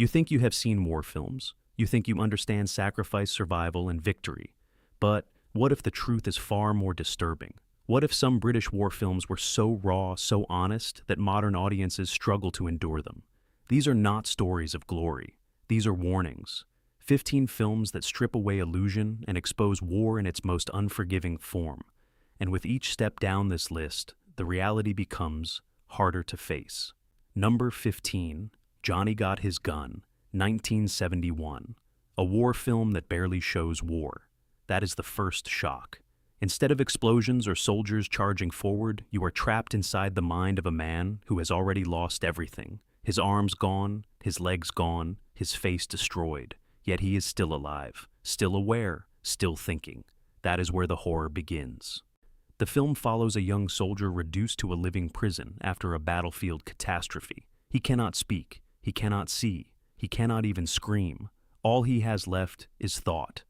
You think you have seen war films. You think you understand sacrifice, survival, and victory. But what if the truth is far more disturbing? What if some British war films were so raw, so honest, that modern audiences struggle to endure them? These are not stories of glory. These are warnings. 15 films that strip away illusion and expose war in its most unforgiving form. And with each step down this list, the reality becomes harder to face. Number 15, Johnny Got His Gun, 1971. A war film that barely shows war. That is the first shock. Instead of explosions or soldiers charging forward, you are trapped inside the mind of a man who has already lost everything. His arms gone, his legs gone, his face destroyed. Yet he is still alive, still aware, still thinking. That is where the horror begins. The film follows a young soldier reduced to a living prison after a battlefield catastrophe. He cannot speak, he cannot see, he cannot even scream. All he has left is thought.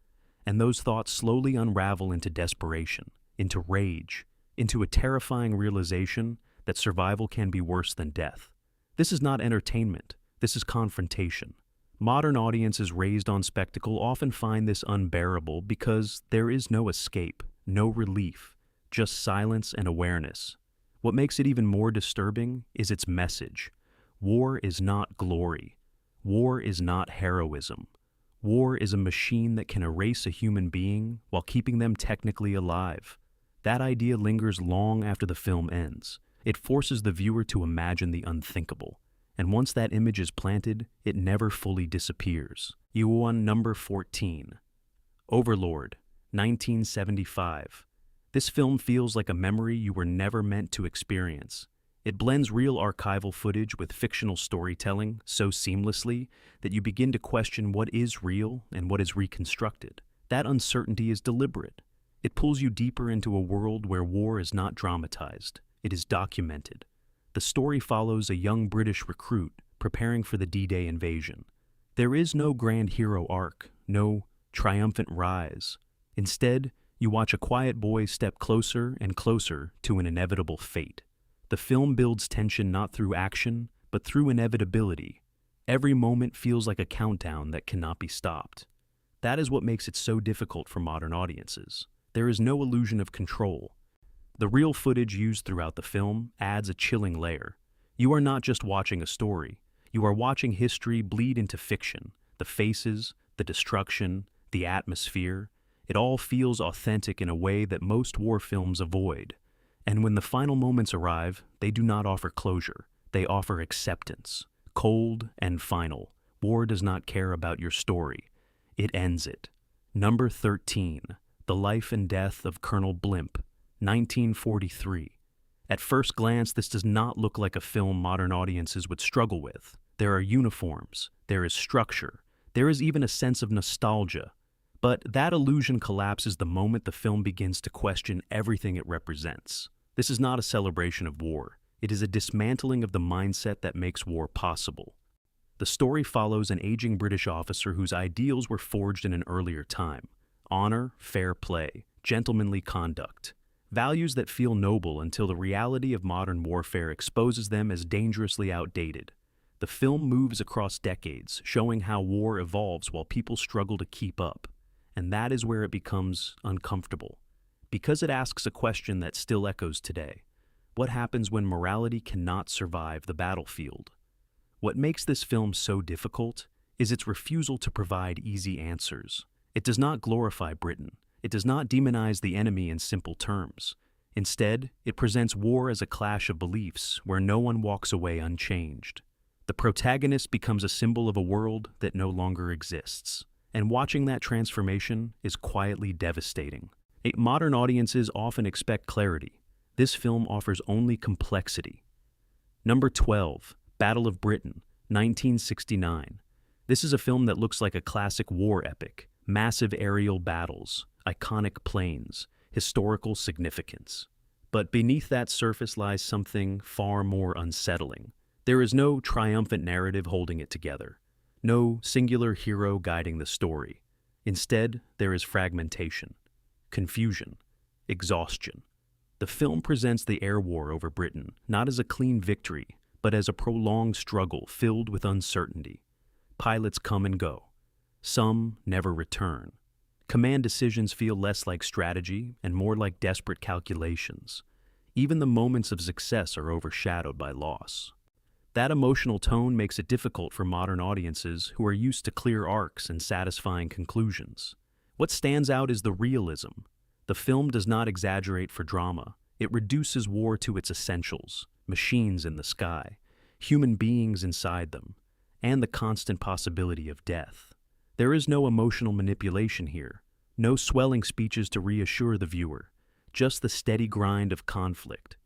And those thoughts slowly unravel into desperation, into rage, into a terrifying realization that survival can be worse than death. This is not entertainment, this is confrontation. Modern audiences raised on spectacle often find this unbearable because there is no escape, no relief, just silence and awareness. What makes it even more disturbing is its message. War is not glory. War is not heroism. War is a machine that can erase a human being while keeping them technically alive. That idea lingers long after the film ends. It forces the viewer to imagine the unthinkable. And once that image is planted, it never fully disappears. You on number 14. Overlord, 1975. This film feels like a memory you were never meant to experience. It blends real archival footage with fictional storytelling so seamlessly that you begin to question what is real and what is reconstructed. That uncertainty is deliberate. It pulls you deeper into a world where war is not dramatized. It is documented. The story follows a young British recruit preparing for the D-Day invasion. There is no grand hero arc, no triumphant rise. Instead, you watch a quiet boy step closer and closer to an inevitable fate. The film builds tension not through action, but through inevitability. Every moment feels like a countdown that cannot be stopped. That is what makes it so difficult for modern audiences. There is no illusion of control. The real footage used throughout the film adds a chilling layer. You are not just watching a story. You are watching history bleed into fiction. The faces, the destruction, the atmosphere. It all feels authentic in a way that most war films avoid. And when the final moments arrive, they do not offer closure. They offer acceptance. Cold and final. War does not care about your story. It ends it. Number 13. The Life and Death of Colonel Blimp, 1943. At first glance, this does not look like a film modern audiences would struggle with. There are uniforms, there is structure, there is even a sense of nostalgia. But that illusion collapses the moment the film begins to question everything it represents. This is not a celebration of war. It is a dismantling of the mindset that makes war possible. The story follows an aging British officer whose ideals were forged in an earlier time. Honor, fair play, gentlemanly conduct. Values that feel noble until the reality of modern warfare exposes them as dangerously outdated. The film moves across decades, showing how war evolves while people struggle to keep up. And that is where it becomes uncomfortable. Because it asks a question that still echoes today. What happens when morality cannot survive the battlefield? What makes this film so difficult is its refusal to provide easy answers. It does not glorify Britain. It does not demonize the enemy in simple terms. Instead, it presents war as a clash of beliefs where no one walks away unchanged. The protagonist becomes a symbol of a world that no longer exists. And watching that transformation is quietly devastating. Modern audiences often expect clarity. This film offers only complexity. Number 12, Battle of Britain, 1969. This is a film that looks like a classic war epic. Massive aerial battles, iconic planes, historical significance. But beneath that surface lies something far more unsettling. There is no triumphant narrative holding it together. No singular hero guiding the story. Instead, there is fragmentation, confusion, exhaustion. The film presents the air war over Britain not as a clean victory, but as a prolonged struggle filled with uncertainty. Pilots come and go. Some never return. Command decisions feel less like strategy and more like desperate calculations. Even the moments of success are overshadowed by loss. That emotional tone makes it difficult for modern audiences who are used to clear arcs and satisfying conclusions. What stands out is the realism. The film does not exaggerate for drama. It reduces war to its essentials: machines in the sky, human beings inside them, and the constant possibility of death. There is no emotional manipulation here, no swelling speeches to reassure the viewer, just the steady grind of conflict.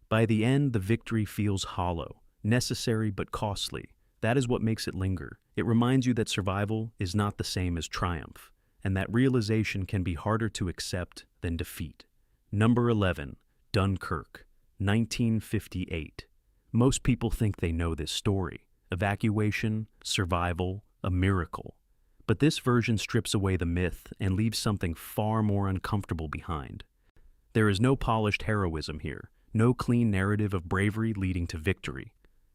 By the end, the victory feels hollow, necessary but costly. That is what makes it linger. It reminds you that survival is not the same as triumph, and that realization can be harder to accept than defeat. Number 11, Dunkirk, 1958. Most people think they know this story. Evacuation, survival, a miracle. But this version strips away the myth and leaves something far more uncomfortable behind. There is no polished heroism here, no clean narrative of bravery leading to victory.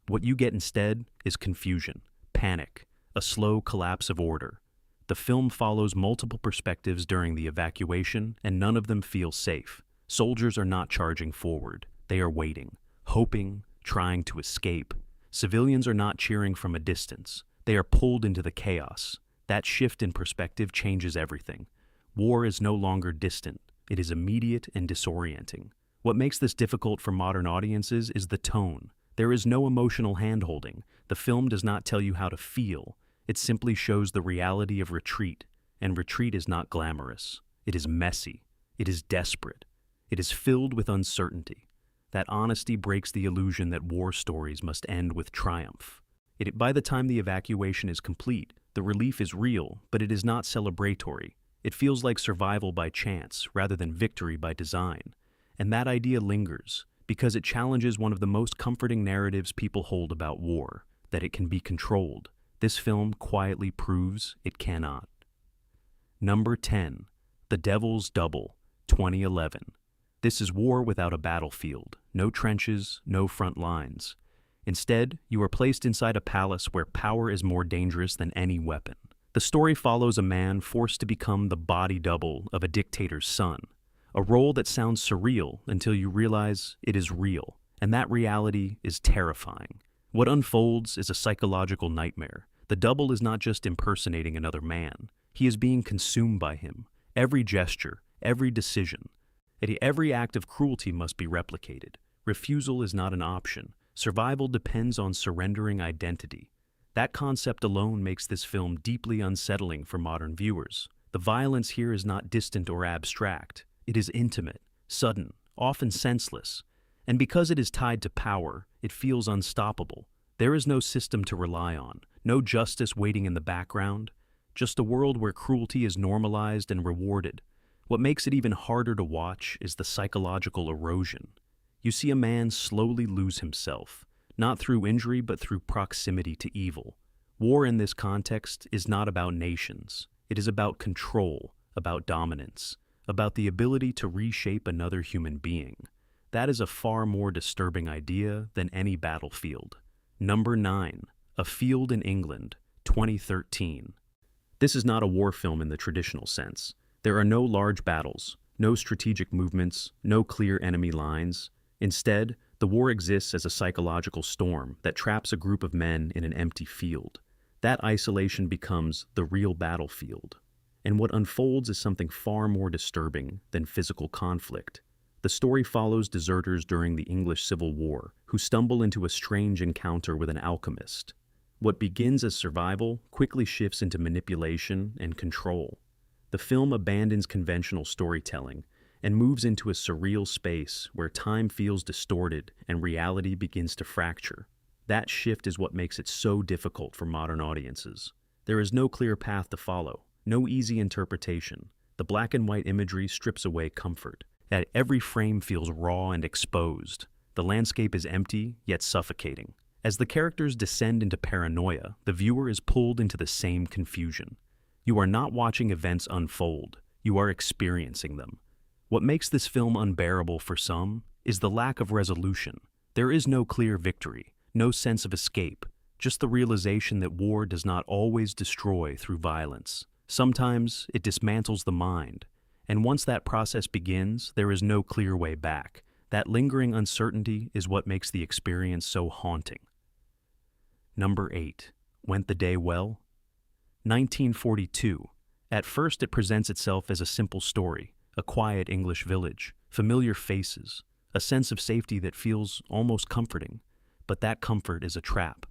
What you get instead is confusion, panic, a slow collapse of order. The film follows multiple perspectives during the evacuation, and none of them feel safe. Soldiers are not charging forward. They are waiting, hoping, trying to escape. Civilians are not cheering from a distance. They are pulled into the chaos. That shift in perspective changes everything. War is no longer distant. It is immediate and disorienting. What makes this difficult for modern audiences is the tone. There is no emotional hand-holding. The film does not tell you how to feel. It simply shows the reality of retreat, and retreat is not glamorous. It is messy. It is desperate. It is filled with uncertainty. That honesty breaks the illusion that war stories must end with triumph. By the time the evacuation is complete, the relief is real, but it is not celebratory. It feels like survival by chance rather than victory by design. And that idea lingers because it challenges one of the most comforting narratives people hold about war, that it can be controlled. This film quietly proves it cannot. Number 10, The Devil's Double, 2011. This is war without a battlefield, no trenches, no front lines. Instead, you are placed inside a palace where power is more dangerous than any weapon. The story follows a man forced to become the body double of a dictator's son, a role that sounds surreal until you realize it is real, and that reality is terrifying. What unfolds is a psychological nightmare. The double is not just impersonating another man. He is being consumed by him. Every gesture, every decision, every act of cruelty must be replicated. Refusal is not an option. Survival depends on surrendering identity. That concept alone makes this film deeply unsettling for modern viewers. The violence here is not distant or abstract. It is intimate, sudden, often senseless. And because it is tied to power, it feels unstoppable. There is no system to rely on, no justice waiting in the background, just a world where cruelty is normalized and rewarded. What makes it even harder to watch is the psychological erosion. You see a man slowly lose himself, not through injury but through proximity to evil. War in this context is not about nations. It is about control, about dominance, about the ability to reshape another human being. That is a far more disturbing idea than any battlefield. Number 9, A Field in England, 2013. This is not a war film in the traditional sense. There are no large battles, no strategic movements, no clear enemy lines. Instead, the war exists as a psychological storm that traps a group of men in an empty field. That isolation becomes the real battlefield. And what unfolds is something far more disturbing than physical conflict. The story follows deserters during the English Civil War who stumble into a strange encounter with an alchemist. What begins as survival quickly shifts into manipulation and control. The film abandons conventional storytelling and moves into a surreal space where time feels distorted and reality begins to fracture. That shift is what makes it so difficult for modern audiences. There is no clear path to follow, no easy interpretation. The black and white imagery strips away comfort. Every frame feels raw and exposed. The landscape is empty, yet suffocating. As the characters descend into paranoia, the viewer is pulled into the same confusion. You are not watching events unfold, you are experiencing them. What makes this film unbearable for some is the lack of resolution. There is no clear victory, no sense of escape, just the realization that war does not always destroy through violence. Sometimes it dismantles the mind, and once that process begins, there is no clear way back. That lingering uncertainty is what makes the experience so haunting. Number 8. Went the Day Well? 1942. At first it presents itself as a simple story, a quiet English village, familiar faces, a sense of safety that feels almost comforting. But that comfort is a trap.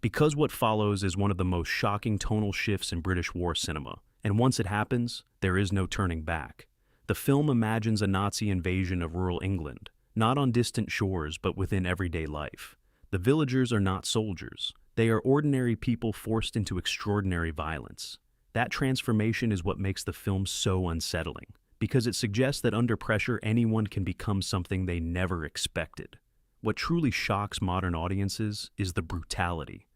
Because what follows is one of the most shocking tonal shifts in British war cinema, and once it happens, there is no turning back. The film imagines a Nazi invasion of rural England, not on distant shores but within everyday life. The villagers are not soldiers. They are ordinary people forced into extraordinary violence. That transformation is what makes the film so unsettling, because it suggests that under pressure anyone can become something they never expected. What truly shocks modern audiences is the brutality.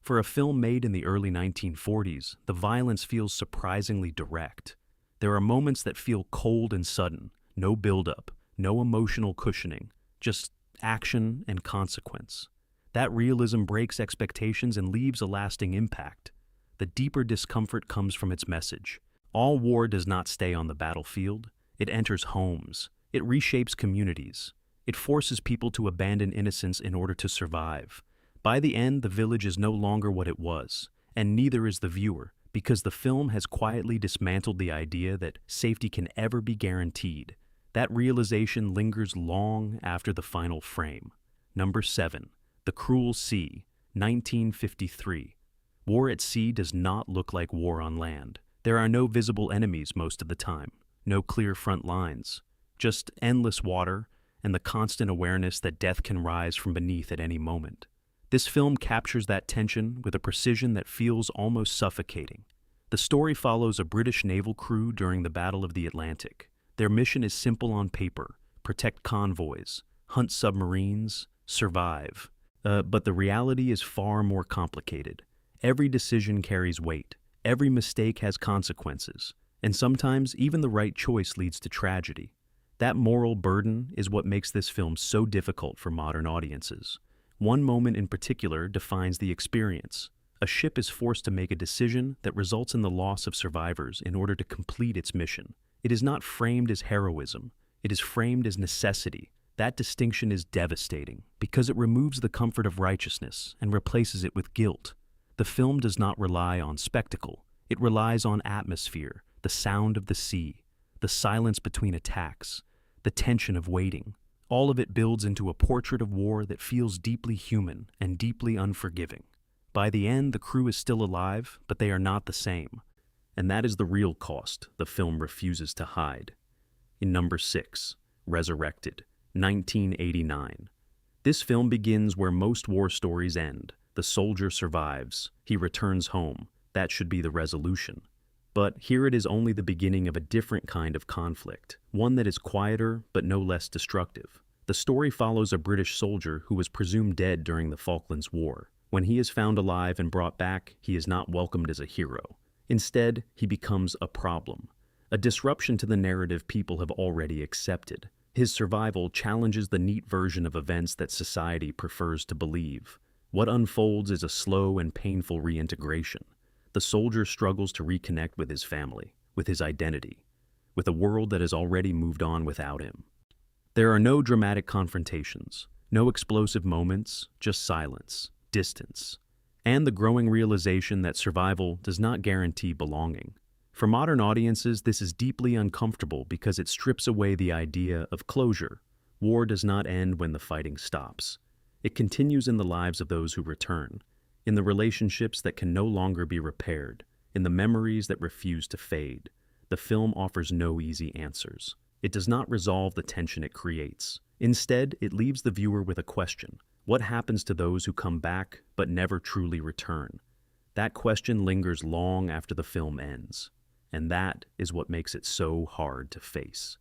For a film made in the early 1940s, the violence feels surprisingly direct. There are moments that feel cold and sudden, no build-up, no emotional cushioning, just action and consequence. That realism breaks expectations and leaves a lasting impact. The deeper discomfort comes from its message. All war does not stay on the battlefield. It enters homes. It reshapes communities. It forces people to abandon innocence in order to survive. By the end, the village is no longer what it was, and neither is the viewer, because the film has quietly dismantled the idea that safety can ever be guaranteed. That realization lingers long after the final frame. Number 7. The Cruel Sea, 1953. War at sea does not look like war on land. There are no visible enemies most of the time, no clear front lines, just endless water and the constant awareness that death can rise from beneath at any moment. This film captures that tension with a precision that feels almost suffocating. The story follows a British naval crew during the Battle of the Atlantic. Their mission is simple on paper: protect convoys, hunt submarines, survive. But the reality is far more complicated. Every decision carries weight. Every mistake has consequences. And sometimes even the right choice leads to tragedy. That moral burden is what makes this film so difficult for modern audiences. One moment in particular defines the experience. A ship is forced to make a decision that results in the loss of survivors in order to complete its mission. It is not framed as heroism. It is framed as necessity. That distinction is devastating because it removes the comfort of righteousness and replaces it with guilt. The film does not rely on spectacle. It relies on atmosphere, the sound of the sea, the silence between attacks, the tension of waiting. All of it builds into a portrait of war that feels deeply human and deeply unforgiving. By the end, the crew is still alive, but they are not the same. And that is the real cost the film refuses to hide. In number 6, Resurrected, 1989. This film begins where most war stories end. The soldier survives. He returns home. That should be the resolution. But here it is only the beginning of a different kind of conflict, one that is quieter but no less destructive. The story follows a British soldier who was presumed dead during the Falklands War. When he is found alive and brought back, he is not welcomed as a hero. Instead, he becomes a problem, a disruption to the narrative people have already accepted. His survival challenges the neat version of events that society prefers to believe. What unfolds is a slow and painful reintegration. The soldier struggles to reconnect with his family, with his identity, with a world that has already moved on without him. There are no dramatic confrontations, no explosive moments, just silence, distance, and the growing realization that survival does not guarantee belonging. For modern audiences, this is deeply uncomfortable because it strips away the idea of closure. War does not end when the fighting stops. It continues in the lives of those who return, in the relationships that can no longer be repaired, in the memories that refuse to fade. The film offers no easy answers. It does not resolve the tension it creates. Instead, it leaves the viewer with a question. What happens to those who come back but never truly return? That question lingers long after the film ends, and that is what makes it so hard to face.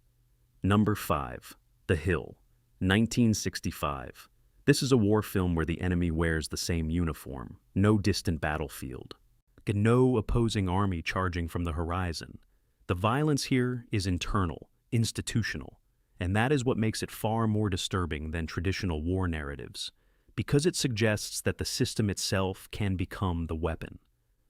Number 5, The Hill, 1965. This is a war film where the enemy wears the same uniform, no distant battlefield, no opposing army charging from the horizon. The violence here is internal, institutional, and that is what makes it far more disturbing than traditional war narratives. because it suggests that the system itself can become the weapon.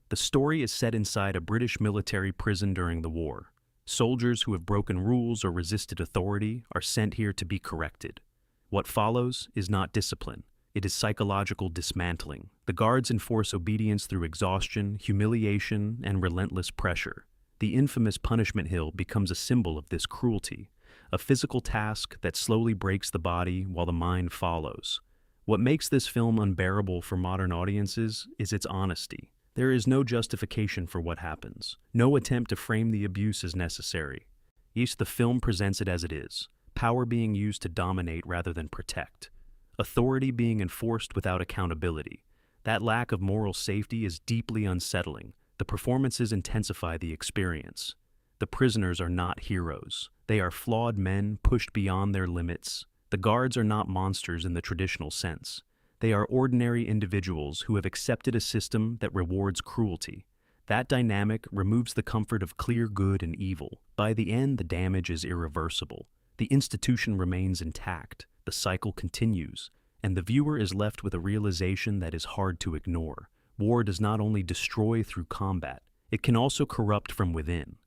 The story is set inside a British military prison during the war. Soldiers who have broken rules or resisted authority are sent here to be corrected. What follows is not discipline. It is psychological dismantling. The guards enforce obedience through exhaustion, humiliation, and relentless pressure. The infamous punishment hill becomes a symbol of this cruelty, a physical task that slowly breaks the body while the mind follows. What makes this film unbearable for modern audiences is its honesty. There is no justification for what happens. No attempt to frame the abuse is necessary. Each the film presents it as it is, power being used to dominate rather than protect. Authority being enforced without accountability. That lack of moral safety is deeply unsettling. The performances intensify the experience. The prisoners are not heroes. They are flawed men pushed beyond their limits. The guards are not monsters in the traditional sense. They are ordinary individuals who have accepted a system that rewards cruelty. That dynamic removes the comfort of clear good and evil. By the end, the damage is irreversible. The institution remains intact, the cycle continues, and the viewer is left with a realization that is hard to ignore. War does not only destroy through combat, it can also corrupt from within.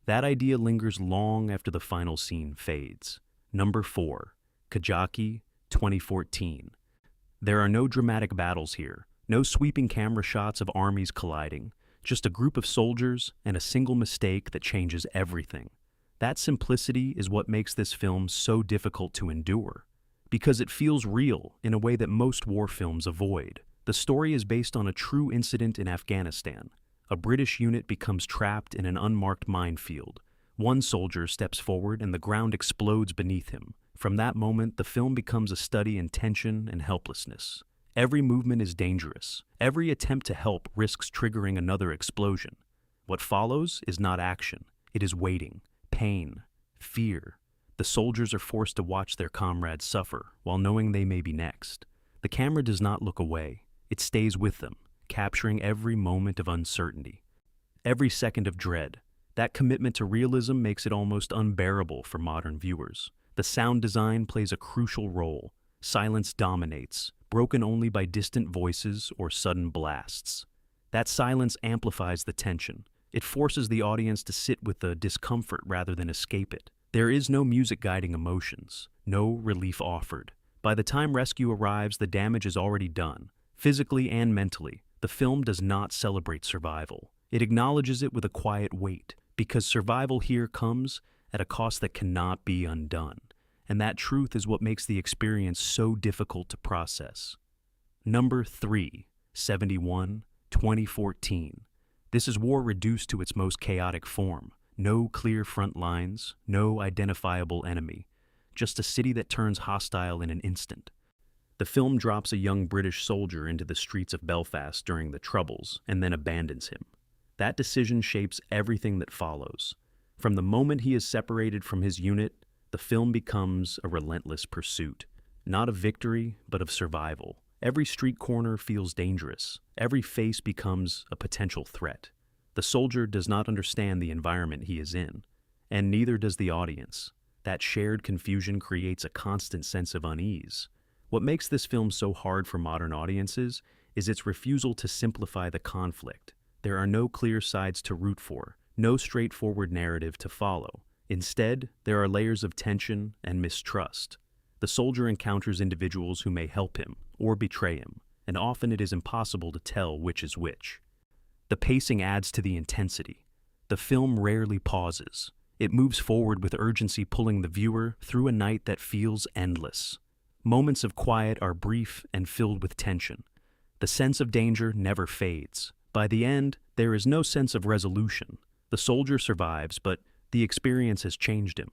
That idea lingers long after the final scene fades. Number 4. Kajaki, 2014. There are no dramatic battles here, no sweeping camera shots of armies colliding, just a group of soldiers and a single mistake that changes everything. That simplicity is what makes this film so difficult to endure, because it feels real in a way that most war films avoid. The story is based on a true incident in Afghanistan. A British unit becomes trapped in an unmarked minefield. One soldier steps forward and the ground explodes beneath him. From that moment, the film becomes a study in tension and helplessness. Every movement is dangerous. Every attempt to help risks triggering another explosion. What follows is not action. It is waiting, pain, fear. The soldiers are forced to watch their comrades suffer while knowing they may be next. The camera does not look away. It stays with them, capturing every moment of uncertainty, every second of dread. That commitment to realism makes it almost unbearable for modern viewers. The sound design plays a crucial role. Silence dominates, broken only by distant voices or sudden blasts. That silence amplifies the tension. It forces the audience to sit with the discomfort rather than escape it. There is no music guiding emotions, no relief offered. By the time rescue arrives, the damage is already done. Physically and mentally, the film does not celebrate survival. It acknowledges it with a quiet weight, because survival here comes at a cost that cannot be undone. And that truth is what makes the experience so difficult to process. Number 3, 71, 2014. This is war reduced to its most chaotic form. No clear front lines, no identifiable enemy. Just a city that turns hostile in an instant. The film drops a young British soldier into the streets of Belfast during the Troubles and then abandons him. That decision shapes everything that follows. From the moment he is separated from his unit, the film becomes a relentless pursuit, not of victory, but of survival. Every street corner feels dangerous. Every face becomes a potential threat. The soldier does not understand the environment he is in, and neither does the audience. That shared confusion creates a constant sense of unease. What makes this film so hard for modern audiences is its refusal to simplify the conflict. There are no clear sides to root for, no straightforward narrative to follow. Instead, there are layers of tension and mistrust. The soldier encounters individuals who may help him or betray him, and often it is impossible to tell which is which. The pacing adds to the intensity. The film rarely pauses. It moves forward with urgency, pulling the viewer through a night that feels endless. Moments of quiet are brief and filled with tension. The sense of danger never fades. By the end, there is no sense of resolution. The soldier survives, but the experience has changed him,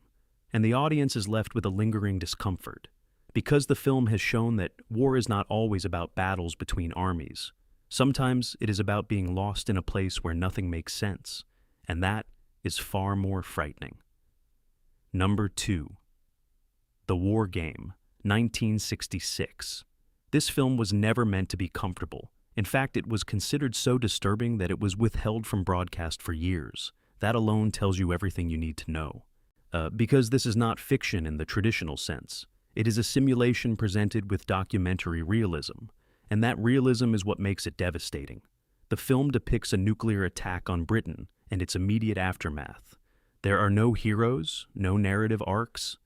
and the audience is left with a lingering discomfort. Because the film has shown that war is not always about battles between armies. Sometimes it is about being lost in a place where nothing makes sense, and that is far more frightening. Number 2. The War Game, 1966. This film was never meant to be comfortable. In fact, it was considered so disturbing that it was withheld from broadcast for years. That alone tells you everything you need to know. Because this is not fiction in the traditional sense. It is a simulation presented with documentary realism, and that realism is what makes it devastating. The film depicts a nuclear attack on Britain and its immediate aftermath. There are no heroes, no narrative arcs,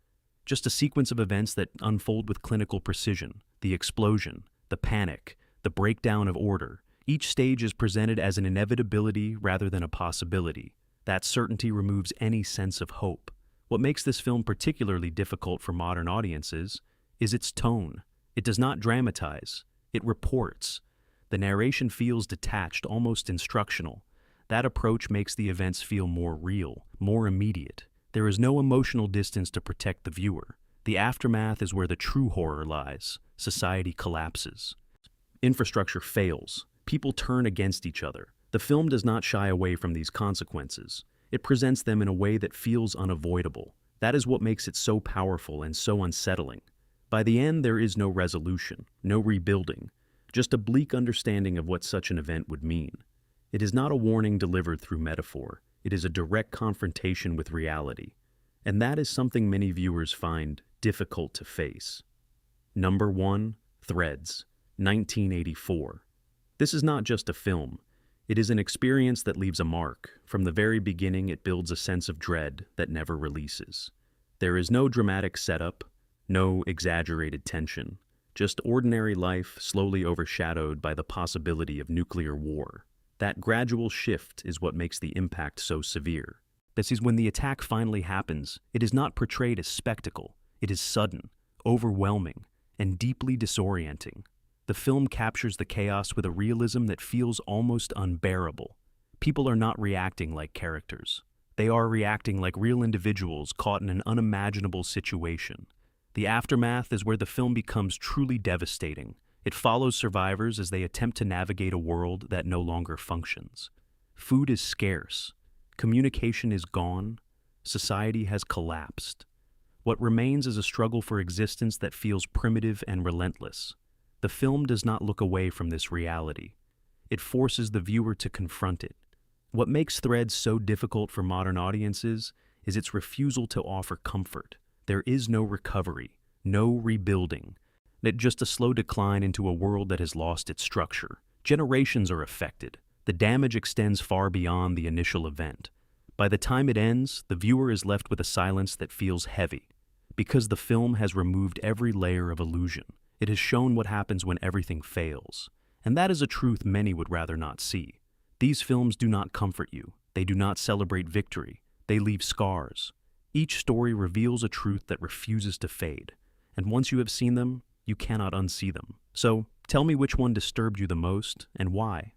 just a sequence of events that unfold with clinical precision. The explosion, the panic, the breakdown of order. Each stage is presented as an inevitability rather than a possibility. That certainty removes any sense of hope. What makes this film particularly difficult for modern audiences is its tone. It does not dramatize, it reports. The narration feels detached, almost instructional. That approach makes the events feel more real, more immediate. There is no emotional distance to protect the viewer. The aftermath is where the true horror lies. Society collapses. Infrastructure fails. People turn against each other. The film does not shy away from these consequences. It presents them in a way that feels unavoidable. That is what makes it so powerful and so unsettling. By the end, there is no resolution, no rebuilding, just a bleak understanding of what such an event would mean. It is not a warning delivered through metaphor. It is a direct confrontation with reality. And that is something many viewers find difficult to face. Number 1, Threads, 1984. This is not just a film. It is an experience that leaves a mark. From the very beginning, it builds a sense of dread that never releases. There is no dramatic setup, no exaggerated tension, just ordinary life slowly overshadowed by the possibility of nuclear war. That gradual shift is what makes the impact so severe. This is when the attack finally happens. It is not portrayed as spectacle. It is sudden, overwhelming, and deeply disorienting. The film captures the chaos with a realism that feels almost unbearable. People are not reacting like characters. They are reacting like real individuals caught in an unimaginable situation. The aftermath is where the film becomes truly devastating. It follows survivors as they attempt to navigate a world that no longer functions. Food is scarce. Communication is gone. Society has collapsed. What remains is a struggle for existence that feels primitive and relentless. The film does not look away from this reality. It forces the viewer to confront it. What makes Threads so difficult for modern audiences is its refusal to offer comfort. There is no recovery, no rebuilding. Just a slow decline into a world that has lost its structure. Generations are affected. The damage extends far beyond the initial event. By the time it ends, the viewer is left with a silence that feels heavy. Because the film has removed every layer of illusion, it has shown what happens when everything fails. And that is a truth many would rather not see. These films do not comfort you. They do not celebrate victory. They leave scars. Each story reveals a truth that refuses to fade. And once you have seen them, you cannot unsee them. So, tell me which one disturbed you the most and why.